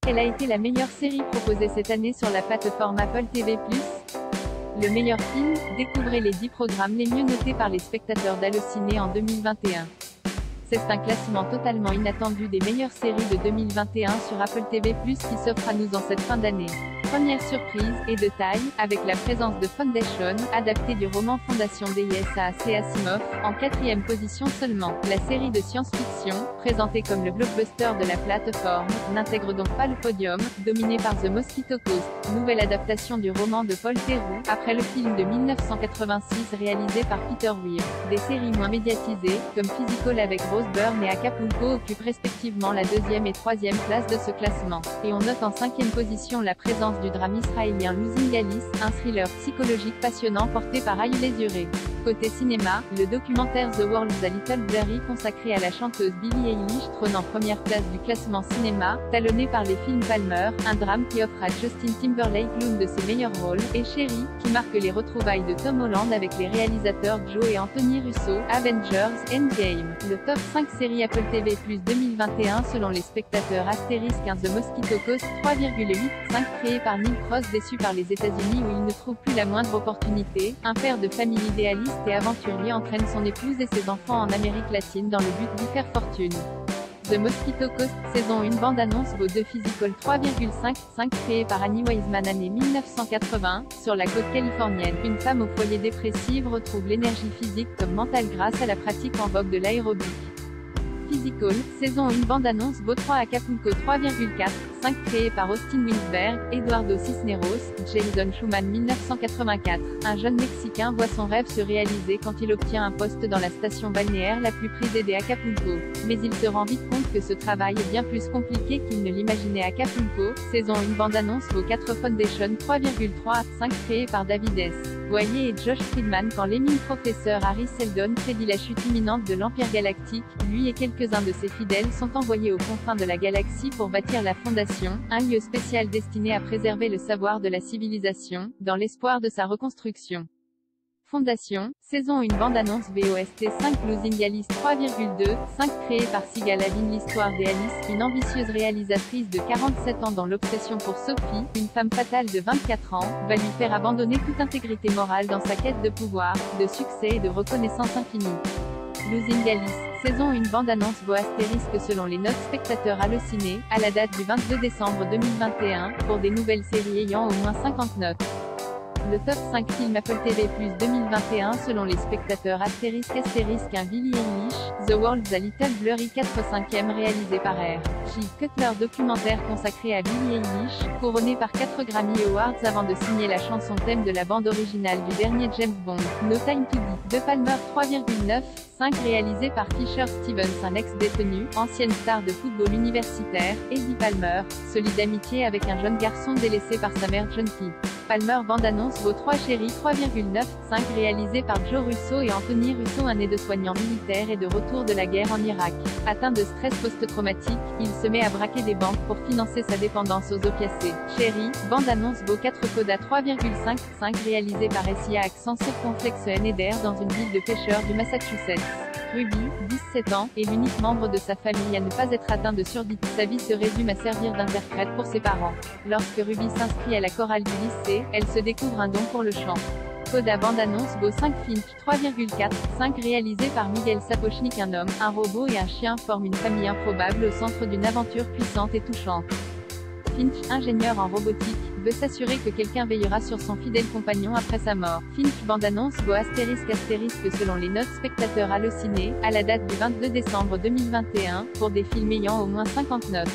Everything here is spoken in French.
Quelle a été la meilleure série proposée cette année sur la plateforme Apple TV+. Le meilleur film, découvrez les 10 programmes les mieux notés par les spectateurs d'Allociné en 2021. C'est un classement totalement inattendu des meilleures séries de 2021 sur Apple TV+, qui s'offre à nous en cette fin d'année. Première surprise, et de taille, avec la présence de Foundation, adapté du roman Fondation d'Isaac Asimov, en 4e position seulement. La série de science-fiction, présentée comme le blockbuster de la plateforme, n'intègre donc pas le podium, dominé par The Mosquito Coast, nouvelle adaptation du roman de Paul Theroux, après le film de 1986 réalisé par Peter Weir. Des séries moins médiatisées, comme Physical avec Rose Byrne et Acapulco occupent respectivement la 2e et 3e place de ce classement. Et on note en 5e position la présence du drame israélien Losing Alice, un thriller psychologique passionnant porté par Haïlé Zuré. Côté cinéma, le documentaire The World's a Little Blurry consacré à la chanteuse Billie Eilish trône en première place du classement cinéma, talonné par les films Palmer, un drame qui offre à Justin Timberlake l'une de ses meilleurs rôles, et Cherry, qui marque les retrouvailles de Tom Holland avec les réalisateurs Joe et Anthony Russo, Avengers Endgame. Le top 5 séries Apple TV+ 2021 selon les spectateurs Asterisk 1 The Mosquito Coast 3,85 créé par Neil Cross déçu par les États-Unis où il ne trouve plus la moindre opportunité, un père de famille idéaliste et aventurier entraîne son épouse et ses enfants en Amérique latine dans le but d'y faire fortune. The Mosquito Coast, saison 1 bande-annonce vaut 2 Physical 3,55 créé par Annie Wiseman année 1980, sur la côte californienne. Une femme au foyer dépressive retrouve l'énergie physique comme mentale grâce à la pratique en vogue de l'aérobic. Physical, saison 1 bande-annonce vaut 3 Acapulco 3,45 créé par Austin Winsberg, Eduardo Cisneros, Jason Schumann 1984. Un jeune Mexicain voit son rêve se réaliser quand il obtient un poste dans la station balnéaire la plus prisée des Acapulco. Mais il se rend vite compte que ce travail est bien plus compliqué qu'il ne l'imaginait. Acapulco, saison 1 bande-annonce vaut 4 Foundation 3,35 créé par David S. Boyer et Josh Friedman quand l'émile professeur Harry Seldon prédit la chute imminente de l'Empire Galactique, lui et quelques-uns de ses fidèles sont envoyés aux confins de la galaxie pour bâtir la Fondation, un lieu spécial destiné à préserver le savoir de la civilisation, dans l'espoir de sa reconstruction. Fondation, saison 1 bande-annonce VOST 5 Losing Alice 3,25 créé par Sigal Avin. L'histoire d'Alice, une ambitieuse réalisatrice de 47 ans dont l'obsession pour Sophie, une femme fatale de 24 ans, va lui faire abandonner toute intégrité morale dans sa quête de pouvoir, de succès et de reconnaissance infinie. Losing Alice, saison 1 bande-annonce vaut astérisque selon les notes spectateurs Allociné, à la date du 22 décembre 2021, pour des nouvelles séries ayant au moins 50 notes. Le top 5 films Apple TV+ 2021 selon les spectateurs Asterisk un Billie Eilish, The World's a Little Blurry 4/5e réalisé par R.J. Cutler documentaire consacré à Billie Eilish, couronné par 4 Grammy Awards avant de signer la chanson thème de la bande originale du dernier James Bond, No Time to Die. De Palmer 3,95 réalisé par Fisher Stevens un ex-détenu, ancienne star de football universitaire, Eddie Palmer, solide amitié avec un jeune garçon délaissé par sa mère Junkie. Palmer bande-annonce vaut 3 Cherry 3,95 réalisé par Joe Russo et Anthony Russo un aide-soignant militaire et de retour de la guerre en Irak. Atteint de stress post-traumatique, il se met à braquer des banques pour financer sa dépendance aux opiacés. Cherry, bande-annonce vaut 4 Coda 3,55 réalisé par SIA accent circonflexe Eder dans une ville de pêcheurs du Massachusetts. Ruby, 17 ans, est l'unique membre de sa famille à ne pas être atteint de surdité. Sa vie se résume à servir d'interprète pour ses parents. Lorsque Ruby s'inscrit à la chorale du lycée, elle se découvre un don pour le chant. Coda bande-annonce vaut 5 Finch 3,45 réalisé par Miguel Sapochnik. Un homme, un robot et un chien forment une famille improbable au centre d'une aventure puissante et touchante. Finch, ingénieur en robotique, veut s'assurer que quelqu'un veillera sur son fidèle compagnon après sa mort. Finch bande-annonce vaut astérisque selon les notes spectateurs Allociné, à la date du 22 décembre 2021, pour des films ayant au moins 50 notes.